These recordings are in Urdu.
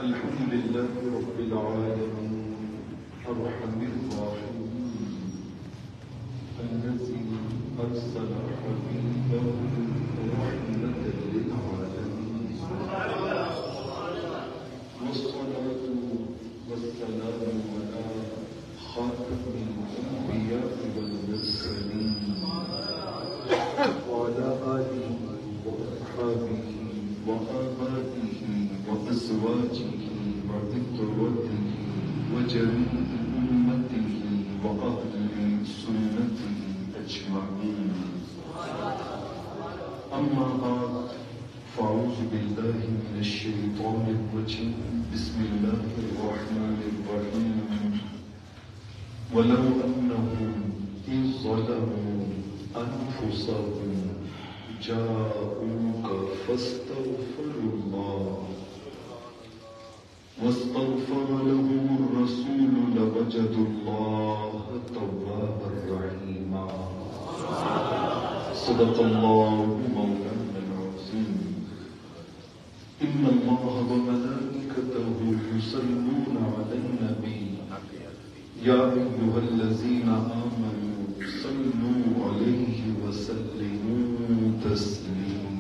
الحمد لله رب العالمين الرحمن الرحيم الذي أرسل حبيبه رحمة للعالمين والصلاة والسلام على خاتم الأنبياء والمرسلين وعلى آله وأصحابه وآبائه وأزواجه وذكرته وجميع أمته وأهل سنته أجمعين. أما بعد فأعوذ بالله من الشيطان الرجيم. بسم الله الرحمن الرحيم. ولو أنهم إذ ظلموا أنفسهم جاءوك فاستغفروا الله واستغفر لهم الرسول لوجدوا الله توابا رحيما. صدق الله مولانا العظيم. إن الله وملائكته يصلون على النبي يا أيها الذين آمنوا صلوا عليه وسلموا تسليما.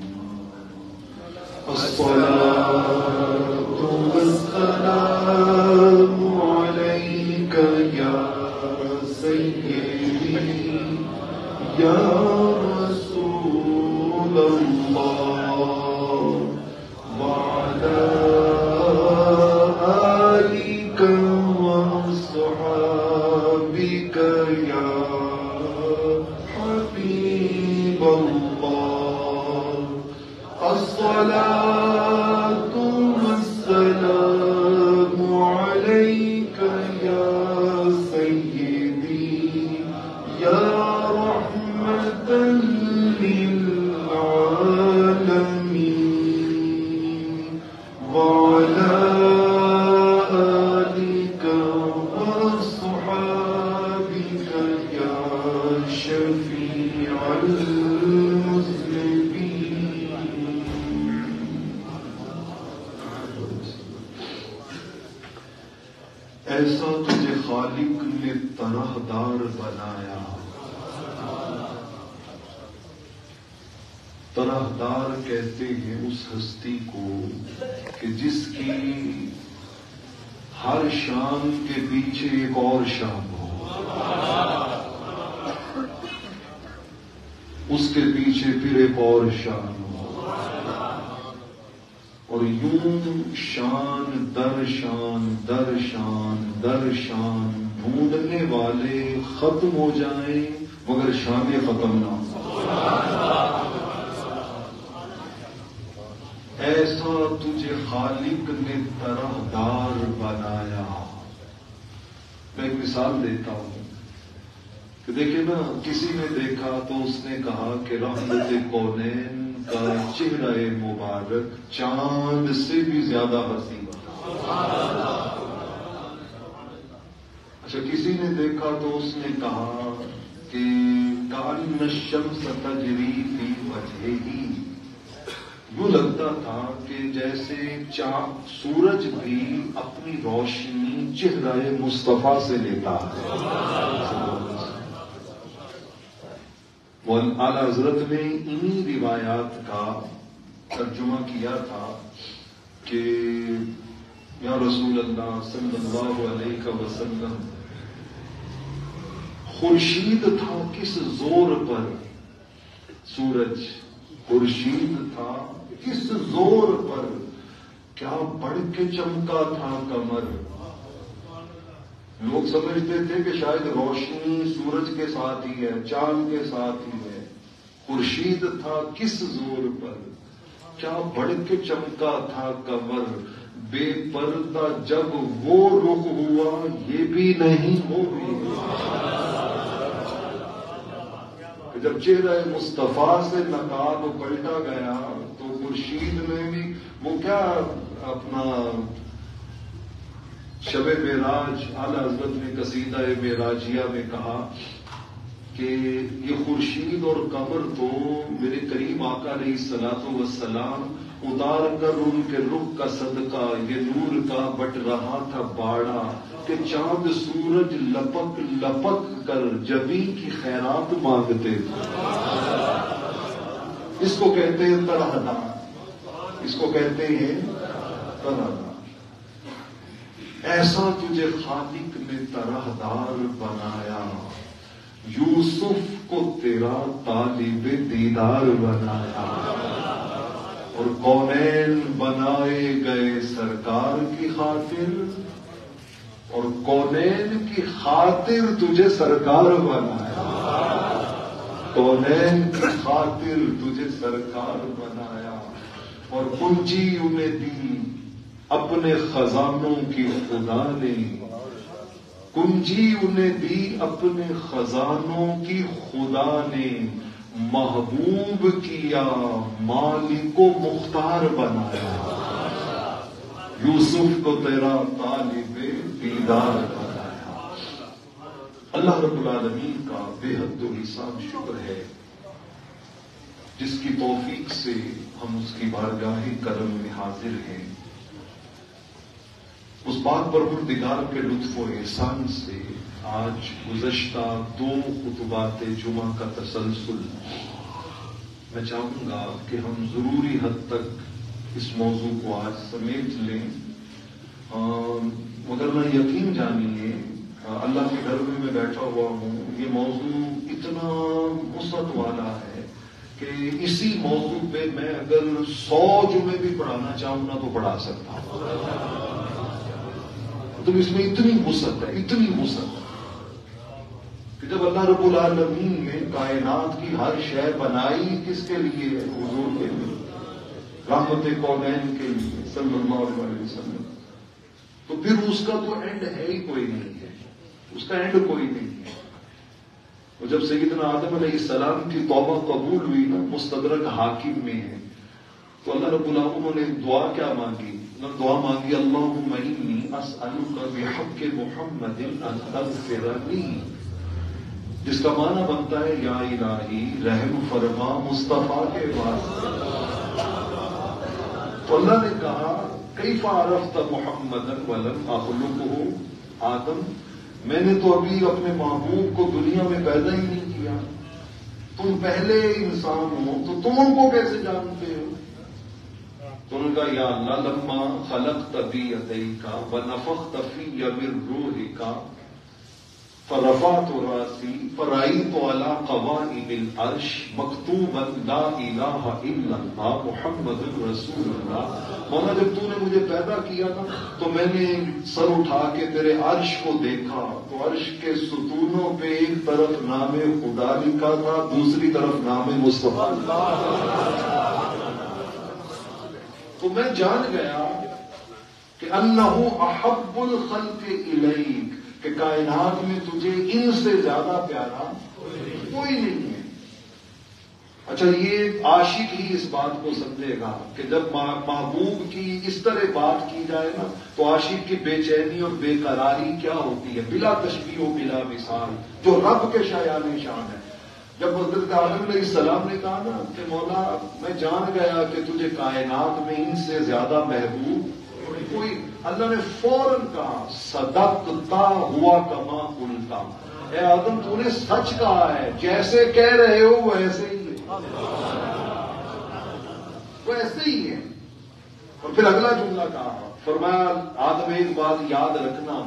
الصلاة والسلام عليك يا سيدي يا رسول الله وعلى آلك وأصحابك يا حبيب الله. الصلاة والسلام عليك يا سيدي يا رحمة للعالمين وعلى آلك وأصحابك يا شفيع ایسا تجھے خالق نے طرح دار بنایا. طرح دار کہتے ہیں اس ہستی کو کہ جس کی ہر شان کے پیچھے ایک اور شان ہو، اس کے پیچھے پھر ایک اور شان ہو، اور یوں شان در شان در شان در شان ڈھونڈنے والے ختم ہو جائیں مگر شانیں ختم نہ ہوں. ایسا تجھے خالق نے طرح دار بنایا. میں ایک مثال دیتا ہوں کہ دیکھیں نا، کسی نے دیکھا تو اس نے کہا کہ رحمت کونین کا چہرہ مبارک چاند سے بھی زیادہ حسین. اچھا، کسی نے دیکھا تو اس نے کہا کہ کان الشمس تجری فی وجہہ، یوں لگتا تھا کہ جیسے سورج بھی اپنی روشنی چہرہ مصطفیٰ سے لیتا ہے. اعلیٰ حضرت نے انہی روایات کا ترجمہ کیا تھا کہ یا رسول اللہ صلی اللہ علیہ وسلم، خورشید تھا کس زور پر سورج، خورشید تھا کس زور پر، کیا بڑھ کے چمکا تھا قمر. لوگ سمجھتے تھے کہ شاید روشنی سورج کے ساتھ ہی ہے، چاند کے ساتھ ہی ہے. خورشید تھا کس زور پر، کیا بڑھ کے چمکا تھا قمر. بے پردہ جب وہ رخ ہوا، یہ بھی نہیں وہ بھی. جب چہرہ مصطفیٰ سے نقاب پلٹا گیا تو خورشید نے بھی وہ کیا اپنا شب معراج اعلیٰ حضرت نے قصیدہ معراجیہ میں کہا کہ یہ خورشید اور قمر تو میرے کریم آقا علیہ الصلوۃ والسلام اتار کر ان کے رخ کا صدقہ یہ نور کا بٹ رہا تھا باڑا کہ چاند سورج لپک لپک کر جبی کی خیرات مانگتے تھے. اس کو کہتے ہیں طرحدار، اس کو کہتے ہیں طرحدار. ایسا تجھے خالق نے طرحدار بنایا، یوسف کو تیرا طالب دیدار بنایا. اور کونین بنائے گئے سرکار کی خاطر، اور کونین کی خاطر تجھے سرکار بنایا. کونین کی خاطر تجھے سرکار بنایا. اور کنجی انہیں دی اپنے خزانوں کی خدا نے، کنجی انہیں دی اپنے خزانوں کی خدا نے. محبوب کیا مالک و مختار بنایا، یوسف کو تیرا طالب دیدار بنایا. اللہ رب العالمین کا بے حد و حساب شکر ہے جس کی توفیق سے ہم اس کی بارگاہ کرم میں حاضر ہیں. اس بات پروردگار کے لطف و احسان سے آج گزشتہ 2 خطبات جمعہ کا تسلسل میں چاہوں گا کہ ہم ضروری حد تک اس موضوع کو آج سمیٹ لیں. مگر میں یقین جانیے اللہ کے گھر میں بیٹھا ہوا ہوں، یہ موضوع اتنا وسعت والا ہے کہ اسی موضوع پہ میں اگر 100 جمعے بھی پڑھانا چاہوں نا تو پڑھا سکتا ہوں. تو اس میں اتنی وسعت ہے، اتنی وسعت ہے کہ جب اللہ رب العالمین نے کائنات کی ہر شے بنائی کس کے لیے؟ حضور کے لیے، رحمت کونین کے لیے صلی اللہ علیہ وسلم. تو پھر اس کا تو اینڈ ہے ہی کوئی نہیں ہے، اس کا اینڈ کوئی نہیں ہے. اور جب سیدنا آدم علیہ السلام کی توبہ قبول ہوئی نا، مستدرک حاکم میں ہے، تو اللہ رب العالمین نے دعا کیا مانگی؟ دعا مانگی اللہم انی اسألک بحق محمد ان تغفر لی، جس کا معنی بنتا ہے یا الہی رحم فرما مصطفیٰ کے واسطے. تو اللہ نے کہا کیف عرفت محمدا ولم اخلقہ آدم، میں نے تو ابھی اپنے محبوب کو دنیا میں پیدا ہی نہیں کیا، تم پہلے انسان ہو تو تم ان کو کیسے جانتے ہو؟ تو انہوں نے کہا یا اللہ لما خلقت بی یدیک ونفخت فی من روحک فرفعت راسی فرأیت علی قوائم العرش مکتوبا لا الہ الا اللہ محمد رسول اللہ. مولا جب تو نے مجھے پیدا کیا تھا تو میں نے سر اٹھا کے تیرے عرش کو دیکھا تو عرش کے ستونوں پہ ایک طرف نام خدا لکھا تھا، دوسری طرف نام مصطفیٰ. تو میں جان گیا کہ انہ احب الخلق الیک، کہ کائنات میں تجھے ان سے زیادہ پیارا کوئی نہیں ہے. اچھا یہ عاشق ہی اس بات کو سمجھے گا کہ جب محبوب کی اس طرح بات کی جائے نا تو عاشق کی بے چینی اور بے قراری کیا ہوتی ہے، بلا تشبیہ و بلا مثال، جو رب کے شایان شان ہے. جب حضرت آدم علیہ السلام نے کہا نا کہ مولا میں جان گیا کہ تجھے کائنات میں ان سے زیادہ محبوب کوئی، اللہ نے فوراً کہا صدقتا ہوا کما قلتا، اے آدم تو نے سچ کہا ہے، جیسے کہہ رہے ہو ویسے ہی ہے، ویسے ہی ہے. اور پھر اگلا جملہ کہا، فرمایا آدم ایک بات یاد رکھنا،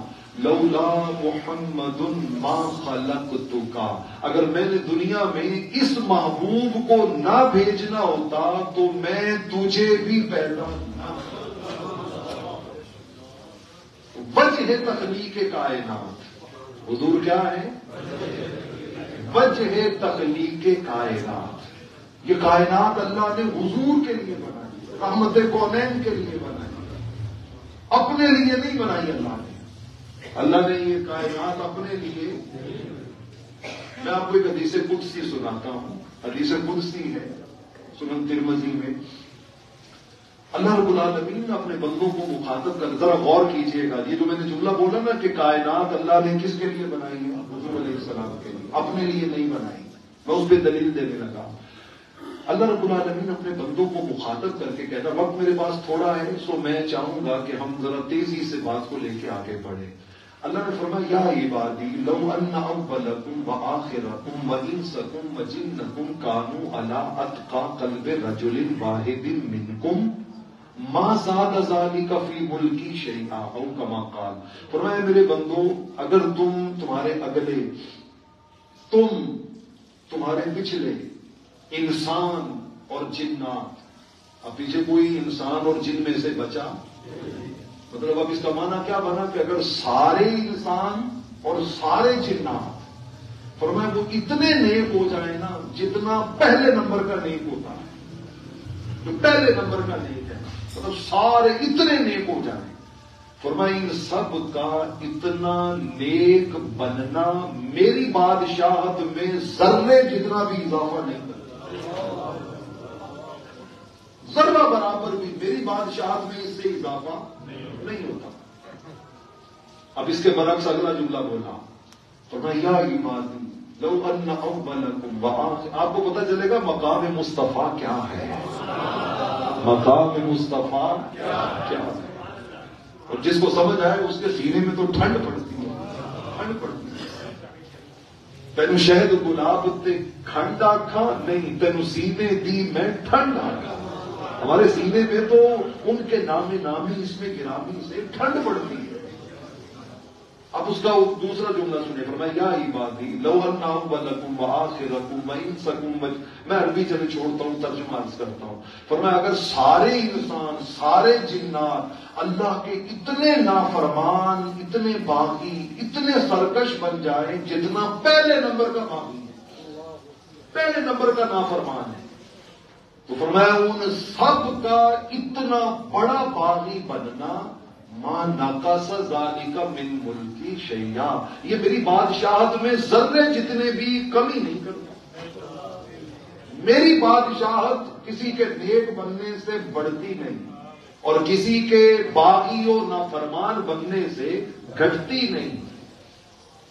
لولا محمد ما خلقتک، اگر میں نے دنیا میں اس محبوب کو نہ بھیجنا ہوتا تو میں تجھے بھی پیدا نہ. وجہ تخلیق کائنات، حضور کیا ہے؟ وجہ تخلیق کائنات. یہ کائنات اللہ نے حضور کے لیے بنائی، رحمت کونین کے لیے بنائی، اپنے لیے نہیں بنائی. اللہ نے یہ کائنات اپنے لیے. میں آپ کو ایک حدیث قدسی سناتا ہوں. حدیث قدسی ہے سنن ترمذی میں. اللہ رب العالمین نے اپنے بندوں کو مخاطب کر، ذرا غور کیجئے گا، یہ جو میں نے جملہ بولا نا کہ کائنات اللہ نے کس کے لیے بنائی ہے؟ حضور علیہ السلام کے لیے، اپنے لیے نہیں بنائی. میں اس پہ دلیل دینے لگا. اللہ رب العالمین اپنے بندوں کو مخاطب کر کے کہتا وقت میرے پاس تھوڑا ہے، سو میں چاہوں گا کہ ہم ذرا تیزی سے بات کو لے کے آگے بڑھیں۔ اللہ نے فرمایا یا عبادی لو ان اولکم وآخرکم وانسکم وجنکم کانوا علی اتقى قلب رجل واحد منکم ما زاد ذلک فی ملکی شیئا او کما قال۔ فرمایا میرے بندو اگر تمہارے اگلے، تمہارے پچھلے انسان اور جنات، اب پیچھے کوئی انسان اور جن میں سے بچا، مطلب اب اس کا معنی کیا بنا کہ اگر سارے انسان اور سارے جنات فرمایا وہ اتنے نیک ہو جائیں نا جتنا پہلے نمبر کا نیک ہوتا ہے، جو پہلے نمبر کا نیک ہے، مطلب سارے اتنے نیک ہو جائیں، فرمایا ان سب کا اتنا نیک بننا میری بادشاہت میں ذرے جتنا بھی اضافہ نہیں کرتا، ذرہ برابر بھی میری بادشاہت میں اس سے اضافہ نہیں ہوتا۔ اب اس کے برعکس اگلا جملہ بولا، فرمایا یا عبادی لو ان اولکم وآخرکم۔ آپ کو پتہ چلے گا مقام مصطفیٰ کیا ہے، مقام مصطفیٰ کیا ہے، اور جس کو سمجھ آئے اس کے سینے میں تو ٹھنڈ پڑتی ہے، ٹھنڈ پڑتی ہے۔ تینو شہد گلاب تے کھنڈ آکھا نہیں، تینو سینے دی میں ٹھنڈ آکھا۔ ہمارے سینے میں تو ان کے نامی اس میں گرامی سے ٹھنڈ پڑتی ہے۔ اب اس کا دوسرا جملہ سنے، فرمایا یا عبادی لو ان اولکم وآخرکم وانسکم، میں عربی چلے چھوڑتا ہوں، ترجمہ عرض کرتا ہوں۔ فرمایا اگر سارے انسان، سارے جنات اللہ کے اتنے نافرمان، اتنے باغی، اتنے سرکش بن جائیں جتنا پہلے نمبر کا باغی ہے، پہلے نمبر کا نافرمان ہے، تو فرمایا ان سب کا اتنا بڑا باغی بننا ما نقص ذالک من ملکی شیئا، یہ میری بادشاہت میں ذرے جتنے بھی کمی نہیں کرتا۔ میری بادشاہت کسی کے نیک بننے سے بڑھتی نہیں اور کسی کے باغی و نافرمان بننے سے گھٹتی نہیں۔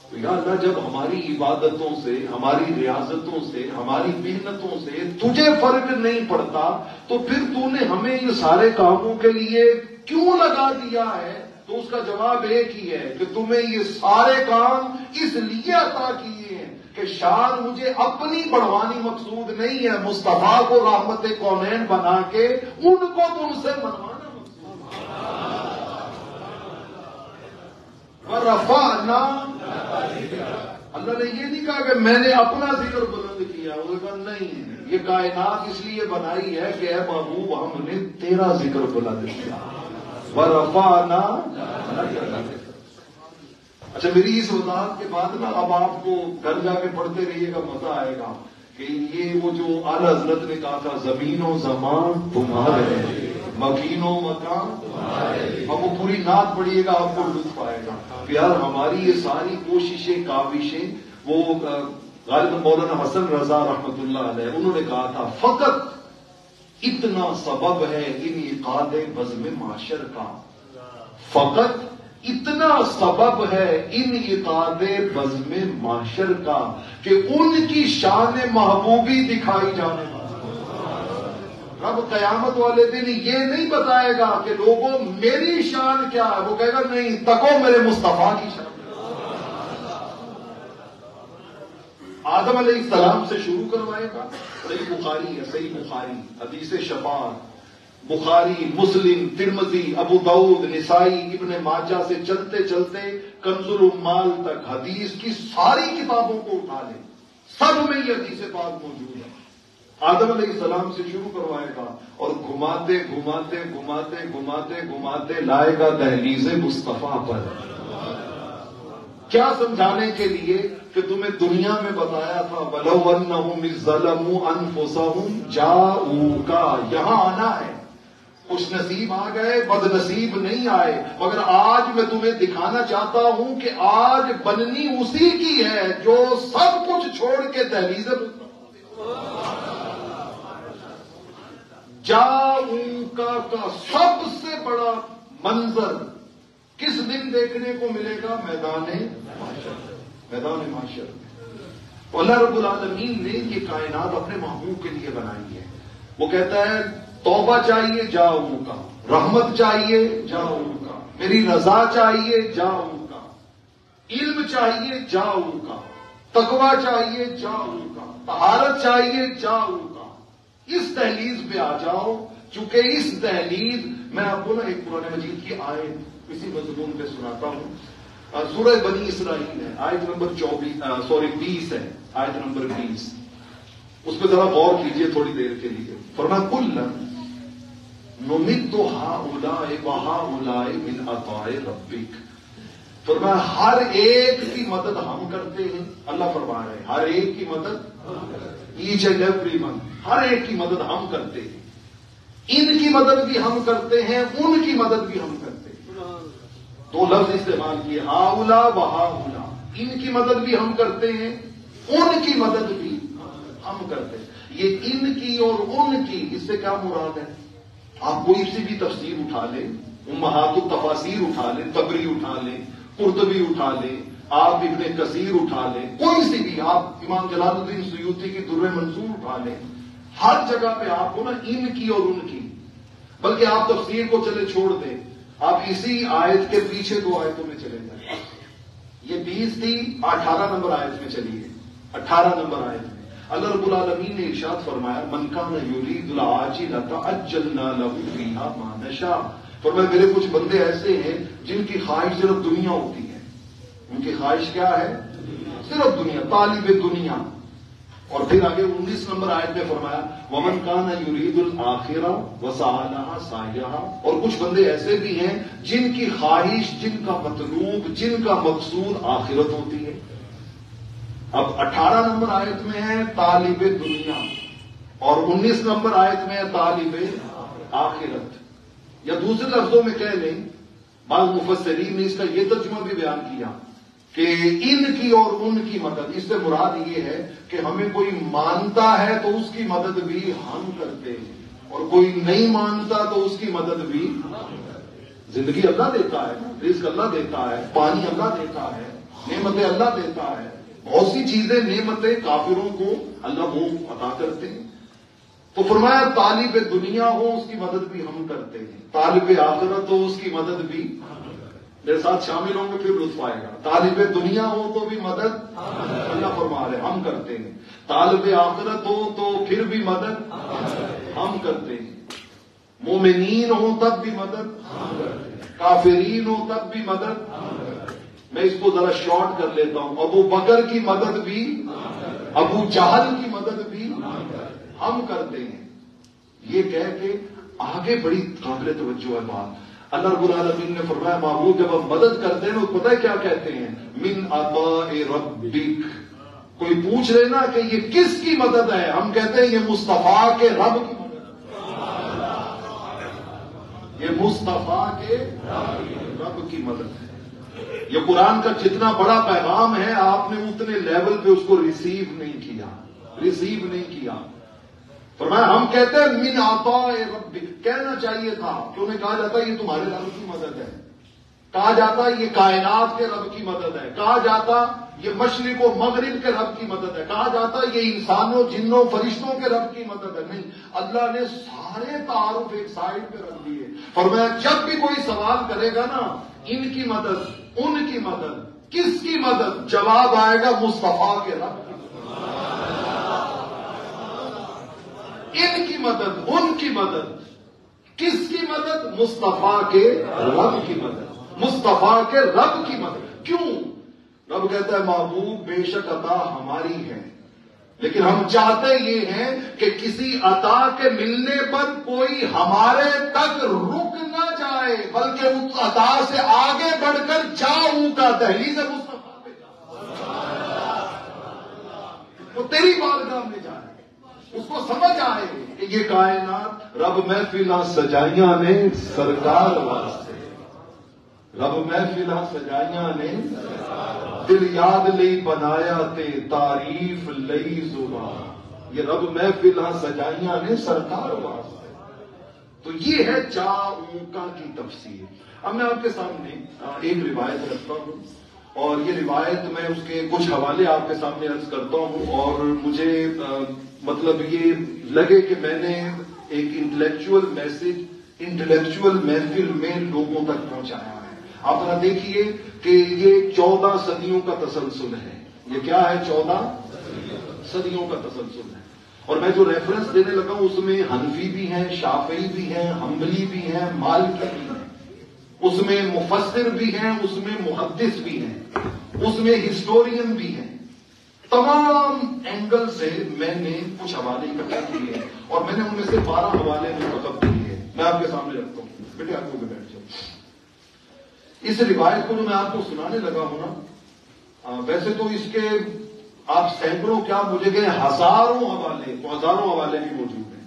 تو یا اللہ جب ہماری عبادتوں سے، ہماری ریاضتوں سے، ہماری محنتوں سے تجھے فرق نہیں پڑتا تو پھر تو نے ہمیں ان سارے کاموں کے لیے کیوں لگا دیا ہے؟ تو اس کا جواب ایک ہی ہے کہ تمہیں یہ سارے کام اس لیے عطا کیے ہیں کہ شان مجھے اپنی بڑھوانی مقصود نہیں ہے، مصطفیٰ کو رحمت کونین بنا کے ان کو تم سے منوانا مقصود ہے۔ ورفعنا، اللہ نے یہ نہیں کہا کہ میں نے اپنا ذکر بلند کیا، وہ کہا نہیں، یہ کائنات اس لیے بنائی ہے کہ اے محبوب ہم نے تیرا ذکر بلند کیا۔ ورفعنا، اچھا میری اس وضاحت کے بعد نا اب آپ کو گھر جا کے پڑھتے رہیے گا، مزہ آئے گا کہ یہ وہ جو اعلی حضرت نے کہا تھا زمین و زمان تمہارے، مکین و مکان تمہارے، اب وہ پوری نعت پڑھیے گا آپ کو لطف آئے گا۔ پیار ہماری یہ ساری کوششیں، کاوشیں، وہ غالباً مولانا حسن رضا رحمت اللہ علیہ انہوں نے کہا تھا فقط اتنا سبب ہے انعقاد بزم معاشر کا، فقط اتنا سبب ہے انعقاد بزم معاشر کا کہ ان کی شان محبوبی دکھائی جانے والی۔ رب قیامت والے دن یہ نہیں بتائے گا کہ لوگوں میری شان کیا ہے، وہ کہے گا نہیں تکو میرے مصطفیٰ کی شان۔ آدم علیہ السلام سے شروع کروائے گا، صحیح بخاری ہے، صحیح بخاری، حدیث شفاعت، بخاری، مسلم، ترمذی، ابو داؤد، نسائی، ابن ماجہ سے چلتے چلتے کنز العمال تک حدیث کی ساری کتابوں کو اٹھا لیں، سب میں یہ حدیث پاک موجود ہے۔ آدم علیہ السلام سے شروع کروائے گا اور گھماتے گھماتے گھماتے گھماتے گھماتے لائے گا دہلیز مصطفیٰ پر۔ کیا سمجھانے کے لیے کہ تمہیں دنیا میں بتایا تھا وَلَوْ أَنَّهُمْ إِذْ ظَلَمُوا أَنفُسَهُمْ جَاءُوكَ، یہاں آنا ہے، خوش نصیب آ گئے، بد نصیب نہیں آئے، مگر آج میں تمہیں دکھانا چاہتا ہوں کہ آج بننی اسی کی ہے جو سب کچھ چھوڑ کے دہلیز جاؤکا کا سب سے بڑا منظر کس دن دیکھنے کو ملے گا؟ میدان معاشر میں۔ اللہ رب العالمین نے یہ کائنات اپنے محبوب کے لیے بنائی ہے. وہ کہتا ہے توبہ چاہیے جاؤں کا، رحمت چاہیے جاؤں کا، میری رضا چاہیے جاؤں کا، علم چاہیے جاؤں کا، تقوی چاہیے جاؤں کا، طہارت چاہیے جاؤں کا. اس دہلیز پہ آ جاؤ. چونکہ اس دہلیز میں آپ کو نا ایک قرآن مجید کی آیت اسی مضمون پہ سناتا ہوں. سورہ بنی اسرائیل ہے، آیت نمبر 20 ہے، آیت نمبر 20. اس پہ ذرا غور کیجئے تھوڑی دیر کے لیے. فرمایا کُلًا نُمِدُّ ہَؤُلَاءِ وَہَؤُلَاءِ مِنْ عَطَاءِ رَبِّكَ. فرمایا ہر ایک کی مدد ہم کرتے ہیں. اللہ فرما رہے ہیں ہر ایک کی مدد، ایچ اینڈ ایوری ون، ہر ایک کی مدد ہم کرتے ہیں. ان کی مدد بھی ہم کرتے ہیں، ان کی مدد بھی ہم کرتے ہیں. دو لفظ استعمال کیے، ہاؤلا و ہاؤلا. ان کی مدد بھی ہم کرتے ہیں، ان کی مدد بھی ہم کرتے ہیں. یہ ان کی اور ان کی، اس سے کیا مراد ہے؟ آپ کوئی سی بھی تفسیر اٹھا لیں، امہات التفاسیر اٹھا لیں، تبری اٹھا لیں، قرطبی اٹھا لیں، آپ ابن کثیر اٹھا لیں، کوئی سی بھی، آپ امام جلال الدین سیوطی کی در منصور اٹھا لیں، ہر جگہ پہ آپ کو نا ان کی اور ان کی. بلکہ آپ تفسیر کو چلے چھوڑ دیں، آپ اسی آیت کے پیچھے 2 آیتوں میں چلے جائیں. یہ 20 تھی، 18 نمبر آیت میں چلیے. 18 نمبر آیت میں اللہ رب العالمین نے ارشاد فرمایا من کان یرید العاجلۃ عجلنا له فیہا ما نشاء. فرمایا میرے کچھ بندے ایسے ہیں جن کی خواہش صرف دنیا ہوتی ہے. ان کی خواہش کیا ہے؟ صرف دنیا، طالب دنیا. اور پھر آگے 19 نمبر آیت میں فرمایا ومن کان یرید الآخرہ وسعی لہا سعیہا. اور کچھ بندے ایسے بھی ہیں جن کی خواہش، جن کا مطلوب، جن کا مقصود آخرت ہوتی ہے. اب 18 نمبر آیت میں ہے طالب دنیا اور 19 نمبر آیت میں ہے طالب آخرت. یا دوسرے لفظوں میں کہہ لیں، بعض مفسرین نے اس کا یہ ترجمہ بھی بیان کیا کہ ان کی اور ان کی مدد، اس سے مراد یہ ہے کہ ہمیں کوئی مانتا ہے تو اس کی مدد بھی ہم کرتے ہیں، اور کوئی نہیں مانتا تو اس کی مدد بھی. زندگی اللہ دیتا ہے، رزق اللہ دیتا ہے، پانی اللہ دیتا ہے، نعمتیں اللہ دیتا ہے. بہت سی چیزیں، نعمتیں کافروں کو اللہ وہ عطا کرتے ہیں. تو فرمایا طالب دنیا ہو اس کی مدد بھی ہم کرتے ہیں، طالب آخرت ہو اس کی مدد بھی. میرے ساتھ شامل ہوں گے پھر لطف آئے گا. طالب دنیا ہو تو بھی مدد اللہ فرما رہے ہم کرتے ہیں، طالب آخرت ہو تو پھر بھی مدد ہم کرتے ہیں. مومنین ہو تب بھی مدد، کافرین ہو تب بھی مدد. میں اس کو ذرا شارٹ کر لیتا ہوں. ابو بکر کی مدد بھی، ابو جہل کی مدد بھی ہم کرتے ہیں. یہ کہہ کے آگے بڑی قابل توجہ ہے بات. اللہ رب العالمین نے فرمایا محبوب جب ہم مدد کرتے ہیں تو پتہ ہے کیا کہتے ہیں؟ من عطاء ربک. کوئی پوچھ رہے نا کہ یہ کس کی مدد ہے، ہم کہتے ہیں یہ مصطفیٰ کے رب کی مدد ہے. یہ مصطفیٰ کے رب کی مدد ہے. یہ قرآن کا جتنا بڑا پیغام ہے آپ نے اتنے لیول پہ اس کو ریسیو نہیں کیا. فرمایا ہم کہتے ہیں من عطاء ربک. کہنا چاہیے تھا کہ انہیں کہا جاتا ہے یہ تمہارے رب کی مدد ہے، کہا جاتا یہ کائنات کے رب کی مدد ہے، کہا جاتا یہ مشرق و مغرب کے رب کی مدد ہے، کہا جاتا یہ انسانوں، جنوں، فرشتوں کے رب کی مدد ہے. نہیں، اللہ نے سارے تعارف ایک سائڈ پہ رکھ دیے. فرمایا جب بھی کوئی سوال کرے گا نا ان کی مدد، ان کی مدد، کس کی مدد، جواب آئے گا مصطفیٰ کے رب کی ان کی مدد، ان کی مدد. کس کی مدد؟ مصطفیٰ کے رب کی مدد، مصطفیٰ کے رب کی مدد. کیوں؟ رب کہتا ہے محبوب بے شک عطا ہماری ہے، لیکن ہم چاہتے یہ ہیں کہ کسی عطا کے ملنے پر کوئی ہمارے تک رک نہ جائے، بلکہ اس عطا سے آگے بڑھ کر جاؤں کا دہلیز مصطفیٰ پہ وہ تیری بارگاہ میں جائے، اس کو سمجھ آئے کہ یہ کائنات رب محفلاں سجائیاں نے سرکار واسطے، رب محفلاں سجائیاں نے دل یاد لئی بنایا تے تعریف لئی زبان. یہ رب محفلاں سجائیاں نے سرکار واسطے. تو یہ ہے جاؤں کا کی تفسیر. اب میں آپ کے سامنے ایک روایت رکھتا ہوں اور یہ روایت میں اس کے کچھ حوالے آپ کے سامنے عرض کرتا ہوں، اور مجھے مطلب یہ لگے کہ میں نے ایک انٹلیکچوئل میسج انٹلیکچوئل محفل میں لوگوں تک پہنچایا ہے۔ آپ ذرا دیکھیے کہ یہ 14 صدیوں کا تسلسل ہے۔ یہ کیا ہے؟ 14 صدیوں کا تسلسل ہے۔ اور میں جو ریفرنس دینے لگا ہوں اس میں حنفی بھی ہیں، شافعی بھی ہیں، حنبلی بھی ہیں، مالکی بھی ہیں، اس میں مفسر بھی ہیں، اس میں محدث بھی ہیں، اس میں ہسٹورین بھی ہیں۔ تمام اینگل سے میں نے کچھ حوالے اکٹھے کیے اور میں نے ان میں سے 12 حوالے منتخب کیے، میں آپ کے سامنے رکھتا ہوں۔ بیٹے آپ کو بیٹھ جاؤ۔ اس روایت کو جو میں آپ کو سنانے لگا ہوں نا، ویسے تو اس کے آپ سینکڑوں کیا مجھے گئے ہزاروں حوالے، تو ہزاروں حوالے بھی موجود ہیں،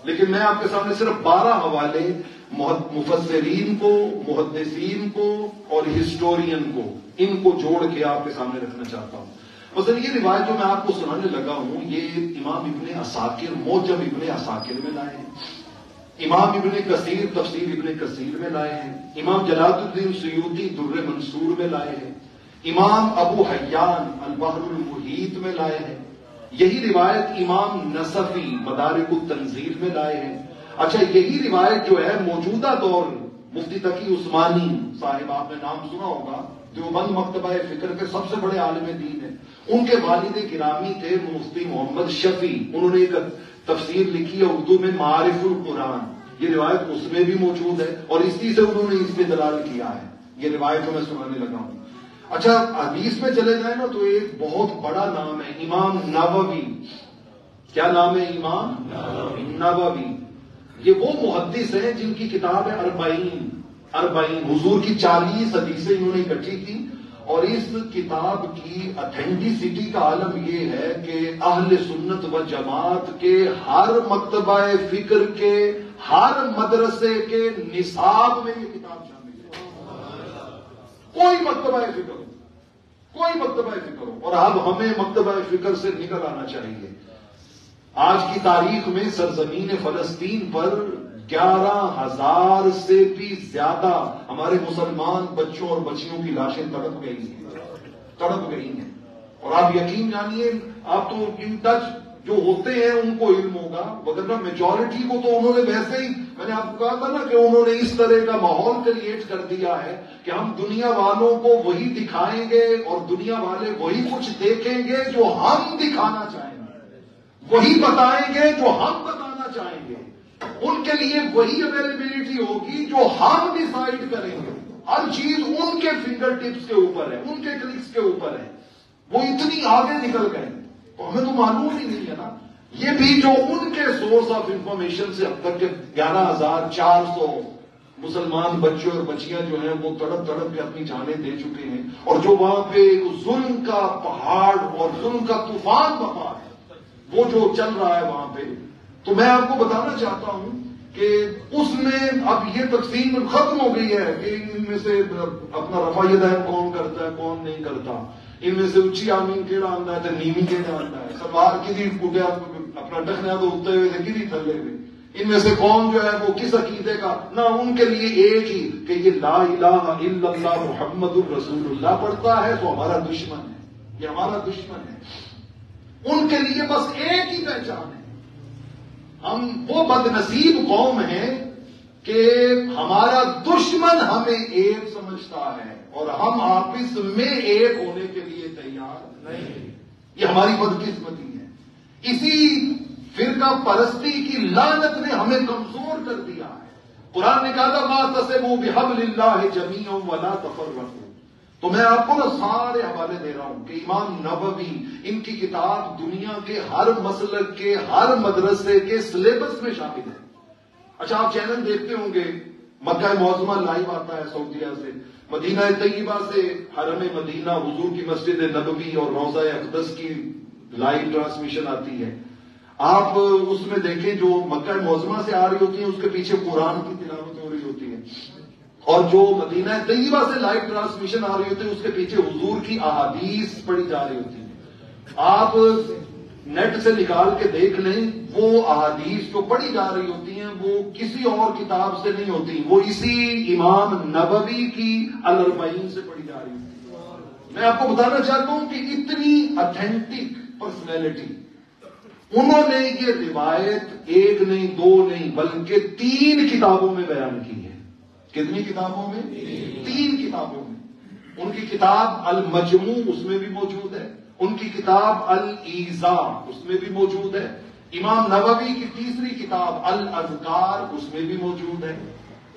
لیکن میں آپ کے سامنے صرف 12 حوالے مفسرین کو، محدثین کو اور ہسٹورین کو، ان کو جوڑ کے آپ کے سامنے رکھنا چاہتا ہوں۔ مثلا یہ روایت جو میں آپ کو سنانے لگا ہوں، یہ امام ابن عساکر موجم ابن عساکر میں لائے ہیں، امام ابن کثیر تفسیر ابن کثیر میں لائے ہیں، امام جلال الدین سیوطی در منصور میں لائے ہیں، امام ابو حیان البحر المحیط میں لائے ہیں، یہی روایت امام نصفی مدارک التنزیل میں لائے ہیں۔ اچھا، یہی روایت جو ہے موجودہ دور مفتی تقی عثمانی صاحب، آپ نے نام سنا ہوگا، دیوبند مکتبہ فکر کے سب سے بڑے عالم دین ہیں، ان کے والد گرامی تھے مفتی محمد شفیع، انہوں نے ایک تفسیر لکھی ہے اردو میں معارف القرآن، یہ روایت اس میں بھی موجود ہے اور اسی سے انہوں نے اس پہ دلال کیا ہے۔ یہ روایت جو میں سنانے لگا ہوں۔ اچھا، حدیث میں چلے جائیں نا تو ایک بہت بڑا نام ہے امام نووی۔ کیا نام ہے؟ امام نووی۔ یہ وہ محدث ہیں جن کی کتاب ہے 40 حضور کی 40 حدیثیں انہوں نے اکٹھی کی، اور اس کتاب کی اتھینٹسٹی کا عالم یہ ہے کہ اہل سنت و جماعت کے ہر مکتبہ فکر کے ہر مدرسے کے نصاب میں یہ کتاب شامل ہے۔ کوئی مکتبہ فکر ہو، کوئی مکتبہ فکر ہو، اور اب ہمیں مکتبہ فکر سے نکل آنا چاہیے۔ آج کی تاریخ میں سرزمین فلسطین پر 11,000 سے بھی زیادہ ہمارے مسلمان بچوں اور بچیوں کی لاشیں تڑپ گئی ہیں، اور آپ یقین جانیے، آپ تو ان ٹچ جو ہوتے ہیں ان کو علم ہوگا، وگرنہ میجورٹی کو تو انہوں نے ویسے ہی، میں نے آپ کو کہا تھا نا کہ انہوں نے اس طرح کا ماحول کریٹ کر دیا ہے کہ ہم دنیا والوں کو وہی دکھائیں گے اور دنیا والے وہی کچھ دیکھیں گے جو ہم دکھانا چاہیں گے، وہی بتائیں گے جو ہم بتانا چاہیں گے، ان کے لیے وہی اویلیبلٹی ہوگی جو ہم ڈیسائیڈ کریں گے۔ ہر چیز ان کے فنگر ٹپس کے اوپر ہے، ان کے کلکس کے اوپر ہے۔ وہ اتنی آگے نکل گئے تو ہمیں تو معلوم ہی نہیں ہے نا۔ یہ بھی جو ان کے سورس آف انفارمیشن سے اب تک کے 11,400 مسلمان بچے اور بچیاں جو ہیں وہ تڑپ تڑپ کے اپنی جانیں دے چکے ہیں، اور جو وہاں پہ ظلم کا پہاڑ اور ظلم کا طوفان بپا ہے وہ جو چل رہا ہے وہاں پہ، تو میں آپ کو بتانا چاہتا ہوں کہ اس میں اب یہ تقسیم ختم ہو گئی ہے کہ ان میں سے اپنا رفع یدین کون کرتا ہے کون نہیں کرتا، ان میں سے اچھی آمین کیڑا آندا ہے تو نیوی کیڑا آندا ہے، سلوار کدی کٹیا اپنا ڈکھنا تو اتنے ہوئے تھے کدی تھلے ہوئے، ان میں سے کون جو ہے وہ کس عقیدے کا، نہ ان کے لیے ایک ہی کہ یہ لا الہ الا اللہ محمد الرسول اللہ پڑھتا ہے تو ہمارا دشمن ہے، یہ ہمارا دشمن ہے۔ ان کے لیے بس ایک ہی پہچان ہے۔ ہم وہ بد نصیب قوم ہیں کہ ہمارا دشمن ہمیں ایک سمجھتا ہے اور ہم آپس میں ایک ہونے کے لیے تیار نہیں، یہ ہماری بدقسمتی ہے۔ اسی فرقہ پرستی کی لعنت نے ہمیں کمزور کر دیا ہے۔ قرآن نے کہا تھا وَاعْتَصِمُوا بِحَبْلِ اللَّهِ جَمِيعًا وَلَا تَفَرَّقُوا، تو میں آپ کو نا سارے حوالے دے رہا ہوں کہ امام نووی، ان کی کتاب دنیا کے ہر مسلک کے ہر مدرسے کے سلیبس میں شامل ہے۔ اچھا، آپ چینل دیکھتے ہوں گے، مکہ معظمہ لائیو آتا ہے سعودیہ سے، مدینہ طیبہ سے حرم مدینہ، حضور کی مسجد نبوی اور روضہ اقدس کی لائیو ٹرانسمیشن آتی ہے۔ آپ اس میں دیکھیں جو مکہ معظمہ سے آ رہی ہوتی ہیں اس کے پیچھے قرآن کی تلاوت ہو رہی ہوتی ہے، اور جو مدینہ طیبہ سے لائیو ٹرانسمیشن آ رہی ہوتی ہے اس کے پیچھے حضور کی احادیث پڑھی جا رہی ہوتی ہے۔ آپ نیٹ سے نکال کے دیکھ لیں، وہ احادیث جو پڑھی جا رہی ہوتی ہیں وہ کسی اور کتاب سے نہیں ہوتی، وہ اسی امام نووی کی 40 سے پڑھی جا رہی ہوتی ہے۔ میں آپ کو بتانا چاہتا ہوں کہ اتنی اتھینٹک پرسنالٹی، انہوں نے یہ روایت ایک نہیں دو نہیں بلکہ 3 کتابوں میں بیان کی ہے۔ کتنی کتابوں میں؟ 3 کتابوں میں۔ ان کی کتاب المجموع اس میں بھی موجود ہے، ان کی کتاب الایذاء اس میں بھی موجود ہے، امام نووی کی تیسری کتاب الاذکار اس میں بھی موجود ہے،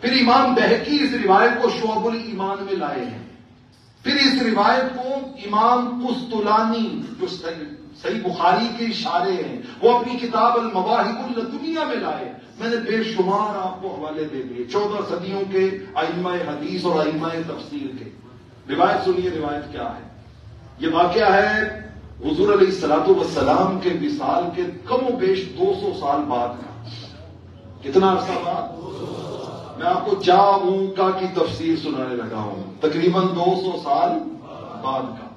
پھر امام بہقی اس روایت کو شعب الایمان میں لائے ہیں، پھر اس روایت کو امام قسطلانی جو صحیح بخاری کے اشارے ہیں وہ اپنی کتاب المواہب اللدنیہ میں لائے۔ میں نے بے شمار آپ کو حوالے دے دیے 14 صدیوں کے ائمہ حدیث اور ائمہ تفسیر کے۔ روایت سنیے، روایت کیا ہے؟ یہ واقعہ ہے حضور علیہ الصلوۃ والسلام کے وصال کے کم و بیش 200 سال بعد کا۔ کتنا عرصہ بعد؟ میں آپ کو جاؤکا کی تفسیر سنانے لگا ہوں، تقریباً 200 سال بعد کا۔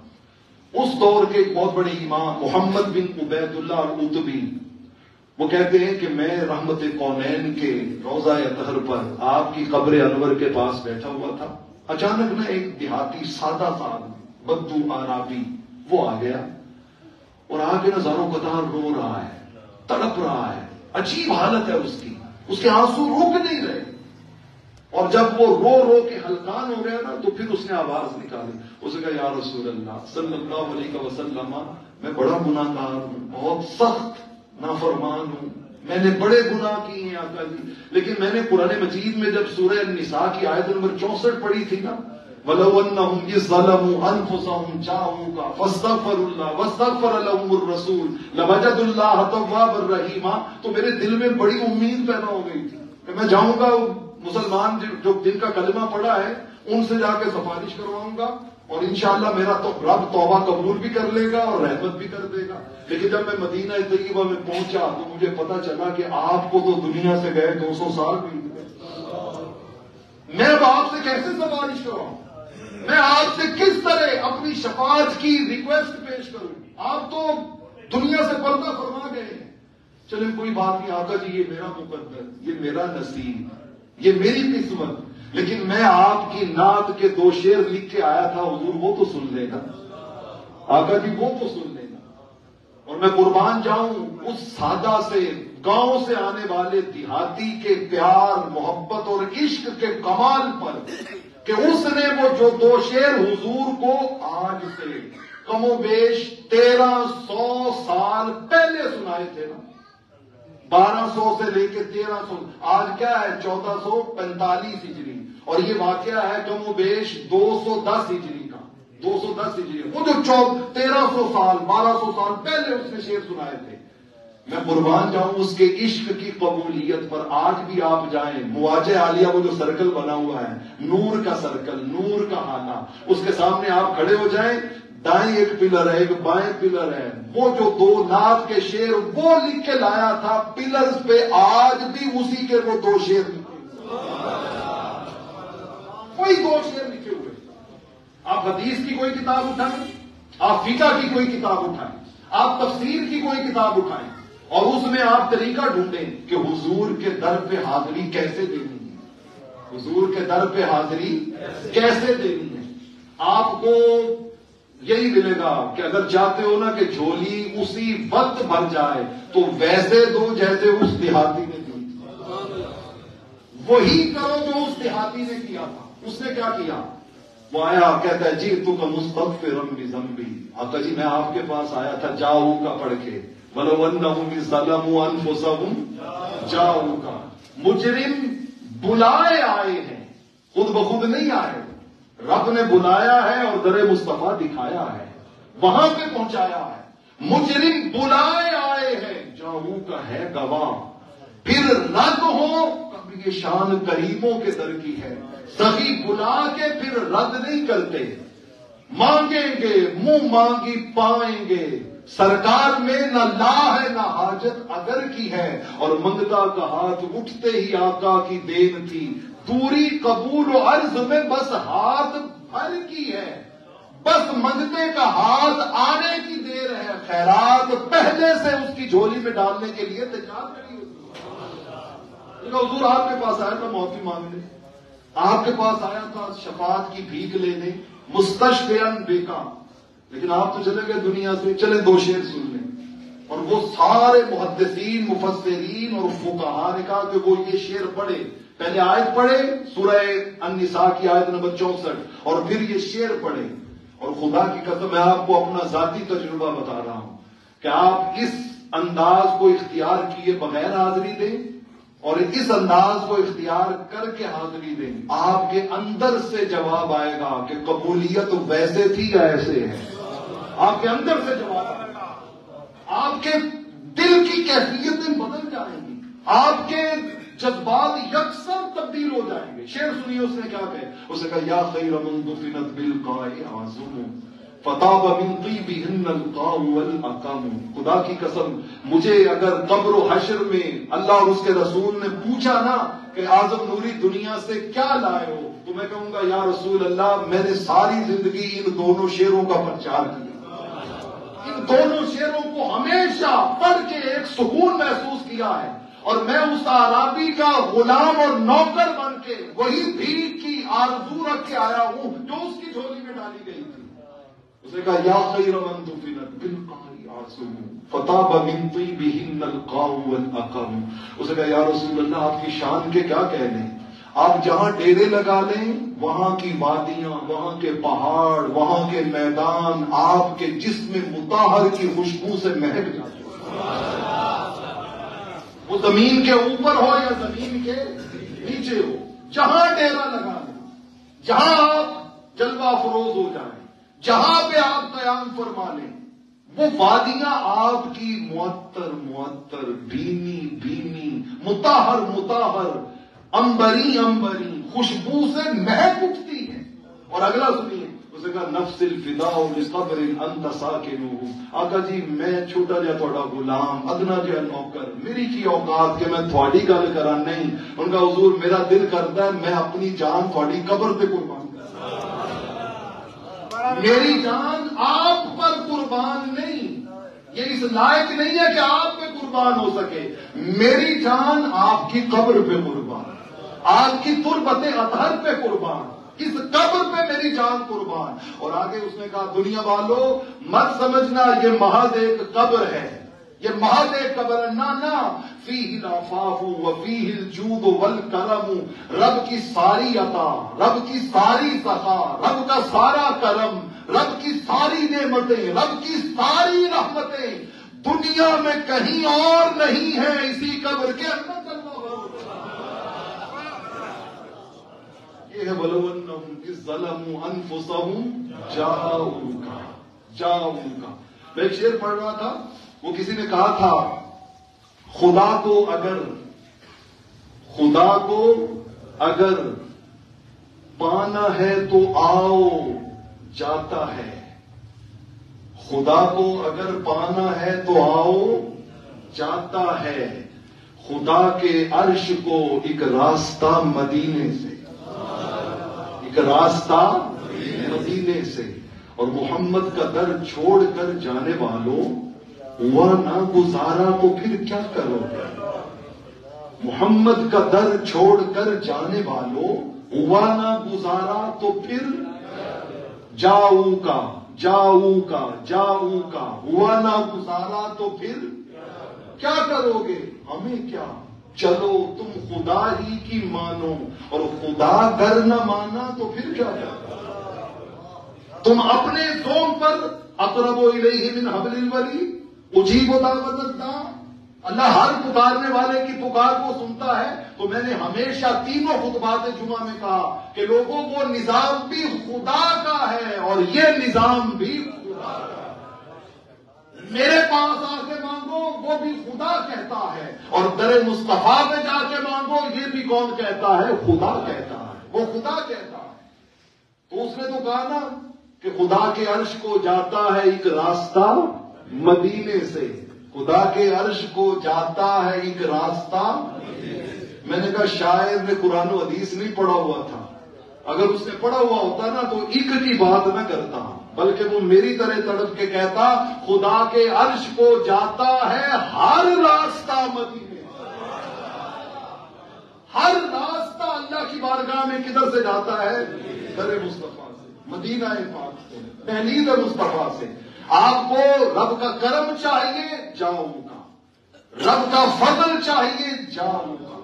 اس دور کے ایک بہت بڑے امام محمد بن عبید اللہ العتبی، وہ کہتے ہیں کہ میں رحمت کونین کے روضہ اطہر پر آپ کی قبر انور کے پاس بیٹھا ہوا تھا، اچانک نہ ایک دیہاتی سادہ سا بدو آرابی وہ آ گیا اور آ کے نظاروں قطار رو رہا ہے، تڑپ رہا ہے، عجیب حالت ہے اس کے آنسو رک نہیں رہے، اور جب وہ رو رو کے ہلکان ہو گیا نا تو پھر اس نے آواز نکالی، اس نے کہا یا رسول اللہ صلی اللہ علیہ وسلم، میں بڑا گناہ گار ہوں، بہت سخت نافرمان ہوں، میں نے بڑے گناہ کیے ہیں آقا جی، لیکن میں نے قرآن مجید میں جب سورہ النساء کی آیت نمبر 64 پڑھی تھی نا، وَلَوْ أَنَّهُمْ إِذْ ظَلَمُوا أَنفُسَهُمْ جَاءُوكَ فَاسْتَغْفَرُوا اللَّهَ وَاسْتَغْفَرَ لَهُمُ الرَّسُولُ لَوَجَدُوا اللَّهَ تَوَّابًا رَحِيمًا، تو میرے دل میں بڑی امید پیدا ہو گئی تھی کہ میں جاؤں گا مسلمان جو جن کا کلمہ پڑا ہے ان سے جا کے سفارش کرواؤں گا اور انشاءاللہ میرا تو رب توبہ قبول بھی کر لے گا اور رحمت بھی کر دے گا۔ لیکن جب میں مدینہ طیبہ میں پہنچا تو مجھے پتا چلا کہ آپ کو تو دنیا سے گئے 200 سال بھی میں اب آپ سے کیسے سفارش کراؤں، میں آپ سے کس طرح اپنی شفاعت کی ریکویسٹ پیش کروں، آپ تو دنیا سے پردہ فرما گئے ہیں۔ چلیں کوئی بات نہیں آقا جی، یہ میرا مقدر، یہ میرا نصیب، یہ میری قسمت، لیکن میں آپ کی نعت کے 2 شعر لکھ کے آیا تھا، حضور وہ تو سن لے گا، آقا جی وہ تو سن لے گا۔ اور میں قربان جاؤں اس سادہ سے گاؤں سے آنے والے دیہاتی کے پیار محبت اور عشق کے کمال پر کہ اس نے وہ جو 2 شعر حضور کو آج سے کم و بیش 1300 سال پہلے سنائے تھے نا، 1200 سے لے کے 1300، آج کیا ہے 1445 ہجری، اور یہ واقعہ ہے کم و بیش 210 ہجری کا، 210 ہجری، وہ جو 1300 سال 1200 سال پہلے اس نے شعر سنائے تھے۔ میں قربان جاؤں اس کے عشق کی قبولیت پر، آج بھی آپ جائیں مواجہ عالیہ وہ جو سرکل بنا ہوا ہے، نور کا سرکل، نور کا حالہ، اس کے سامنے آپ کھڑے ہو جائیں، دائیں ایک پلر ہے ایک بائیں پلر ہے، وہ جو 2 نعت کے شعر وہ لکھ کے لایا تھا پلرز پہ، آج بھی اسی کے وہ 2 شعر لکھے، کوئی 2 شعر لکھے ہوئے۔ آپ حدیث کی کوئی کتاب اٹھائیں، آپ فقہ کی کوئی کتاب اٹھائیں، آپ تفسیر کی کوئی کتاب اٹھائیں اور اس میں آپ طریقہ ڈھونڈیں کہ حضور کے در پہ حاضری کیسے دینی ہے، حضور کے در پہ حاضری کیسے دینی ہے، آپ کو یہی ملے گا کہ اگر چاہتے ہو نا کہ جھولی اسی وقت بھر جائے تو ویسے دو جیسے اس دیہاتی نے دی، وہی کرو جو اس دیہاتی نے کیا تھا۔ اس نے کیا کیا؟ وہ آیا کہتا ہے جی تو کا مستغفرا بذنبی، آقا جی میں آپ کے پاس آیا تھا جاؤکا پڑھ کے، وَلَوْ أَنَّهُمْ إِذْ ظَلَمُوا أَنفُسَهُمْ جاؤکا، مجرم بلائے آئے ہیں، خود بخود نہیں آئے، رب نے بلایا ہے اور در مصطفیٰ دکھایا ہے، وہاں پہ پہنچایا ہے، مجرم بلائے آئے ہیں، جاؤں کا ہے گواہ، پھر رد ہو کبھی یہ شان کریموں کے در کی ہے، سخی بلا کے پھر رد نہیں کرتے، مانگیں گے منہ مانگی پائیں گے، سرکار میں نہ لا ہے نہ حاجت اگر کی ہے، اور منگتا کا ہاتھ اٹھتے ہی آقا کی دین تھی، دوری قبول و عرض میں بس ہاتھ بھر کی ہے، بس منگتے کا ہاتھ آنے کی دیر ہے، خیرات پہلے سے اس کی جھولی میں ڈالنے کے لیے تیار کری ہوتی ہے۔ حضور آپ کے پاس آیا تھا معافی مانگنے، آپ کے پاس آیا تھا شفاعت کی بھیک لینے، مستشفیان بکا. لیکن آپ تو چلے گئے دنیا سے. چلے 2 شعر سن لیں. اور وہ سارے محدثین مفسرین اور فقہا نے کہا کہ وہ یہ شعر پڑھے. پہلے آیت پڑھے سورہ النساء کی آیت نمبر 64 اور پھر یہ شعر پڑھے. اور خدا کی قسم میں آپ کو اپنا ذاتی تجربہ بتا رہا ہوں کہ آپ اس انداز کو اختیار کیے بغیر حاضری دیں اور اس انداز کو اختیار کر کے حاضری دیں, آپ کے اندر سے جواب آئے گا کہ قبولیت ویسے تھی یا ایسے ہے. آپ کے اندر سے جواب آئے گا. آپ کے دل کی کیفیتیں بدل جائیں گی. آپ کے جذبات یکساں تبدیل ہو جائیں گے. شعر سنیے اس نے کیا کہا. اس نے کہا یا خیر من دفنت بالقاء اعظم فطاب من طیبہن القاء والاقم. خدا کی قسم مجھے اگر قبر و حشر میں اللہ اور اس کے رسول نے پوچھا نا کہ اعظم نوری دنیا سے کیا لائے ہو, تو میں کہوں گا یا رسول اللہ میں نے ساری زندگی ان دونوں شعروں کا پرچار کیا. ان دونوں شعروں کو ہمیشہ پڑھ کے ایک سکون محسوس کیا ہے. اور میں اس عرابی کا غلام اور نوکر بن کے وہی بھیک کی آرزو رکھ کے آیا ہوں جو اس کی جھولی میں ڈالی گئی تھی. اس نے کہا یا خیر من دفنت بالقاء اعظم فطاب من طیبہن القاء والاقم. اس نے کہا یا رسول اللہ آپ کی شان کے کیا کہنے. آپ جہاں ڈیرے لگا لیں وہاں کی وادیاں, وہاں کے پہاڑ, وہاں کے میدان آپ کے جسم مطہر کی خوشبو سے مہک جاتے. وہ زمین کے اوپر ہو یا زمین کے نیچے ہو, جہاں ڈیرا لگا لیں, جہاں آپ جلوہ افروز ہو جائیں, جہاں پہ آپ قیام فرما لیں, وہ وادیاں آپ کی معطر معطر, بینی بینی, مطہر مطہر, امبری امبری خوشبو سے مہک اٹھتی ہے. اور اگلا سنیے اس نے کہا نفس الفداء لقبر انت ساکنہ. آقا جی میں چھوٹا جہا تھوڑا غلام, ادنا جہا نوکر, میری کی اوقات کہ میں تھوڑی گل کرا نہیں. ان کا حضور میرا دل کرتا ہے میں اپنی جان تھوڑی قبر پہ قربان کر, میری جان آپ پر قربان نہیں. یہ اس لائق نہیں ہے کہ آپ پہ قربان ہو سکے. میری جان آپ کی قبر پہ قربان, آپ کی تربت اطہر پہ قربان, اس قبر پہ میری جان قربان. اور آگے اس نے کہا دنیا والو مت سمجھنا یہ محض ایک قبر ہے, یہ محض ایک قبر ہے. نا فیہ العفاف وفیہ الجود والکرم. رب کی ساری عطا, رب کی ساری سخا, رب کا سارا کرم, رب کی ساری نعمتیں, رب کی ساری رحمتیں دنیا میں کہیں اور نہیں ہے, اسی قبر کے اندر. یہ ہے وَلَوَنَّهُمْ إِذْ ظَلَمُوا أَنفُسَهُمْ جَاءُوكَ. میں ایک شعر پڑھ رہا تھا, وہ کسی نے کہا تھا خدا کو اگر پانا ہے تو آؤ جاتا ہے. خدا کو اگر پانا ہے تو آؤ جاتا ہے. خدا کے عرش کو ایک راستہ مدینے سے, راستہ مدینے سے. اور محمد کا در چھوڑ کر جانے والوں ہوا نہ گزارا تو پھر کیا کرو گے. محمد کا در چھوڑ کر جانے والوں ہوا نہ گزارا تو پھر جاؤ کا ہوا نہ گزارا تو پھر کیا کرو گے. ہمیں کیا, چلو تم خدا ہی کی مانو, اور خدا گر نہ مانا تو پھر کیا کرو. تم اپنے زوم پر اقرب الیہ من حبل الورید اجیب دعوت الداع. اللہ ہر پکارنے والے کی پکار کو سنتا ہے. تو میں نے ہمیشہ تینوں خطبات جمعہ میں کہا کہ لوگوں کو نظام بھی خدا کا ہے اور یہ نظام بھی خدا کا ہے. میرے پاس آ کے مانگو وہ بھی خدا کہتا ہے, اور در مصطفیٰ پہ جا کے مانگو یہ بھی کون کہتا ہے, خدا کہتا ہے, وہ خدا کہتا ہے. تو اس نے تو کہا نا کہ خدا کے عرش کو جاتا ہے ایک راستہ مدینے سے. خدا کے عرش کو جاتا ہے ایک راستہ. میں نے کہا شاعر نے قرآن و حدیث نہیں پڑھا ہوا تھا. اگر اس نے پڑھا ہوا ہوتا نا تو ایک کی بات نہ کرتا, بلکہ وہ میری طرح تڑپ کے کہتا خدا کے عرش کو جاتا ہے ہر راستہ مدینے. ہر راستہ اللہ کی بارگاہ میں کدھر سے جاتا ہے, در مصطفیٰ سے. مدینہ پاک سے، دہلیز مصطفیٰ سے. آپ کو رب کا کرم چاہیے، جاؤں گا. رب کا فضل چاہیے، جاؤں گا.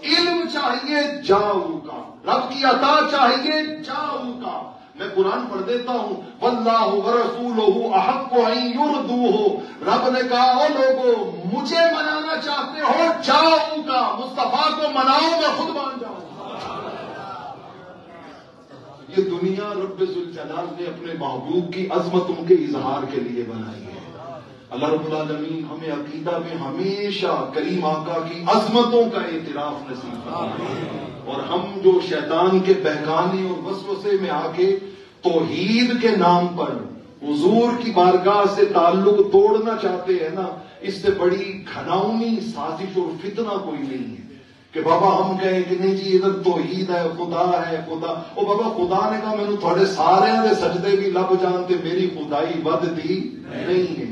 علم چاہیے، جاؤں گا. رب کی عطا چاہیے، جاؤں گا. میں قرآن پڑھ دیتا ہوں، واللہ ورسولہ احق ان یرضوہ. رب نے کہا او لوگو مجھے منانا چاہتے ہو، جاؤں گا. مصطفیٰ کو مناؤ، میں خود مان جاؤں گا. یہ دنیا رب ذوالجلال نے اپنے محبوب کی عظمتوں کے اظہار کے لیے بنائی ہے. اللہ رب العالمین ہمیں عقیدہ میں ہمیشہ کریم آقا کی عظمتوں کا اعتراف نصیب فرمائے، اور ہم جو شیطان کے بہکانے اور وسوسے میں آ کے توحید کے نام پر حضور کی بارگاہ سے تعلق توڑنا چاہتے ہیں نا، اس سے بڑی گھناؤنی سازش اور فتنہ کوئی نہیں ہے کہ بابا ہم کہیں کہ نہیں جی ادھر توحید ہے، خدا ہے. خدا او بابا خدا نے کہا مینوں تھوڑے سارے دے سجدے بھی لب جانتے، میری خدائی ود دی نہیں ہے.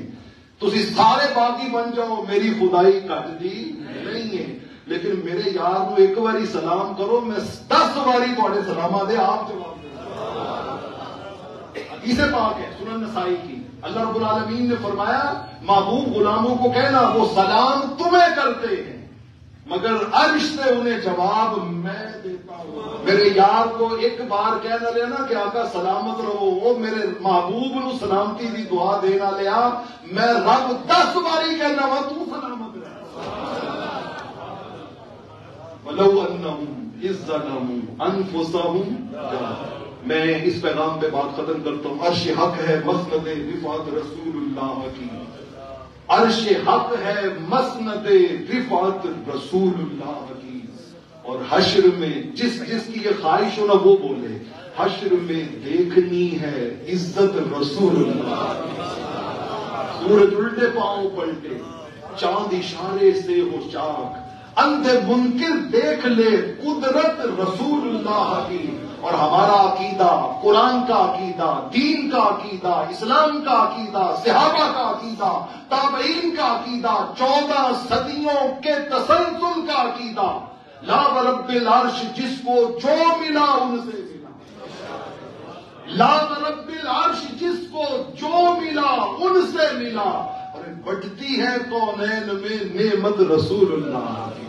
تسی سارے باغی بن جاؤ، میری خدائی کٹ دی نہیں ہے. لیکن میرے یار نو ایک باری سلام کرو، میں 10 باری تھوڑے سلاماں دے آپ جواب دے. حدیث پاک ہے سنن نسائی کی، اللہ رب العالمین نے فرمایا محبوب غلاموں کو کہنا وہ سلام تمہیں کرتے ہیں مگر عرش سے انہیں جواب میں دیتا ہوں. میرے یار کو ایک بار کہنا لیا نا کہ آقا سلامت رہو، وہ میرے محبوب نو سلامتی دی دعا دینا لیا، میں رب 10 باری کہنا وا تو سلامت رہ. وَلَوْ أَنَّهُمْ إِذْ ظَلَمُوا أَنفُسَهُمْ. میں اس پیغام پہ بات ختم کرتا ہوں. عرش حق ہے مسند رفعت رسول اللہ کی، عرش حق ہے مسند رفعت رسول اللہ کی. اور حشر میں جس جس کی یہ خواہش ہو نا وہ بولے، حشر میں دیکھنی ہے عزت رسول اللہ. سورج الٹے پاؤں پلٹے، چاند اشارے سے ہو چاک، اندھے منکر دیکھ لے قدرت رسول اللہ کی. اور ہمارا عقیدہ، قرآن کا عقیدہ، دین کا عقیدہ، اسلام کا عقیدہ، صحابہ کا عقیدہ، تابعین کا عقیدہ، 14 صدیوں کے تسلسل کا عقیدہ، لا ورب العرش جس کو جو ملا ان سے ملا. لا ورب العرش جس کو جو ملا ان سے ملا. اور بٹتی ہے کونین میں نعمت رسول اللہ کی.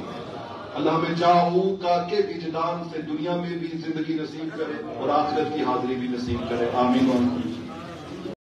اللہ ہمیں جاؤ کا کے وجدان سے دنیا میں بھی زندگی نصیب کرے اور آخرت کی حاضری بھی نصیب کرے. آمین.